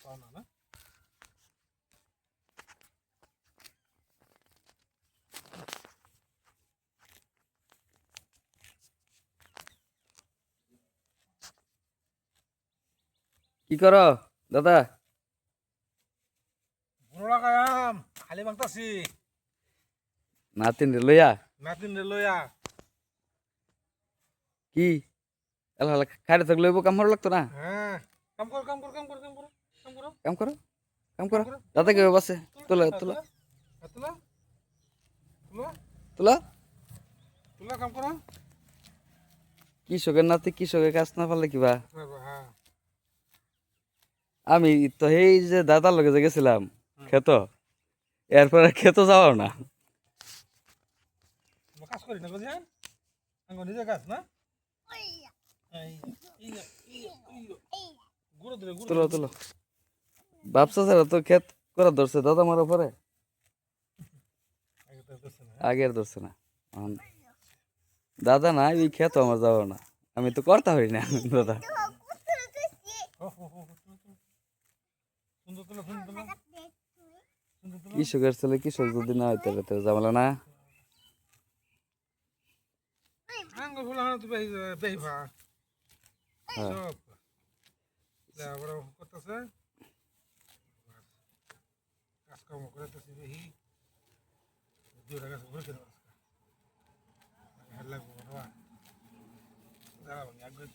পাওনা না কি করো দাদা? বড় লাগাম খালি মাংতাছি নাতিন রে লইয়া নাতিন রে লইয়া কি এলা খাইতে থাকলে লইব, কাম করা লাগতো না? হ্যাঁ কাম কর কাম কর কাম কর কাম কর কাম কর কাম করো, কাম কাম করো। কর দাদা কে বাসে তোলা তোলা তুলা তুলা তোলা। তুলা কাম কর কৃষকের নাতি কৃষকের কাজ না পারলে কিবা। হ্যাঁ আমি তো এই যে দাদার লগে যে গেছিলাম খেত, এরপরে খেতে যাওয়াও না। কাজ করি না বুঝছেন আঙ্গ নিজে কাজ না গুঁড়ো দিলে গুঁড়ো তোলো তোলো। ব্যবসা ছাড়া তো ক্ষেত করা ধরছে দাদা মারা পরে, আগে আর ধরছে না। এখন দাদা না, ওই ক্ষেত আমার যাওয়া না, আমি তো করতে পারি না দাদা। সুন্দর তুলা সুন্দর তুলা সুন্দর তুলা কৃষকের ছেলে কৃষক যদি না হইতে পারে তো ঝামেলা না। আঙ্গ ফুলা তো বেহিবা হ্যাঁ সব আবার করতেছে কাজকর্ম করতেছি বেহি দুটা কাজ ঘুরে কেন লাগবো বাবা দাঁড়াবো আগ্রহ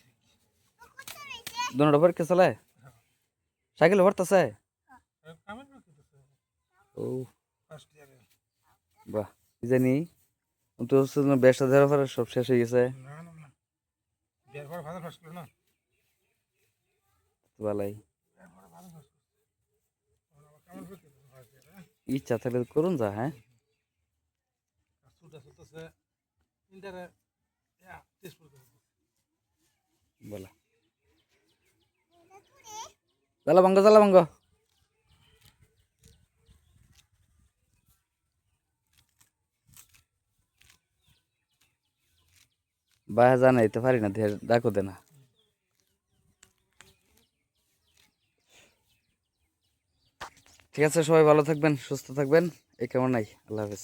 দুটা পরীক্ষা চালায়, সাইকেলে ভরতেছে। কামের না করতেছে ও ফার্স্ট ইয়ারে বাহ, কি জানি তো ব্যবসা ধরার পরে সব শেষ হয়ে গেছে। না না না বিয়ার পরে ভালো ফার্স্ট করলো না বালাই বিয়ার পরে ভালো ফার্স্ট করলো কামের করতে ফার্স্ট ইয়ারে ইচ্ছা থাকলে করুন যা। হ্যাঁ সুটা সুতছে ইন্টারে টেস্ট করতে বলা জ্বালা ভাঙ্গ জ্বালা ভাঙ্গ। বাইরে জানাইতে পারি না, ডাকো দে না। ঠিক আছে, সবাই ভালো থাকবেন, সুস্থ থাকবেন, এই কেমন নাই, আল্লাহ হাফেজ।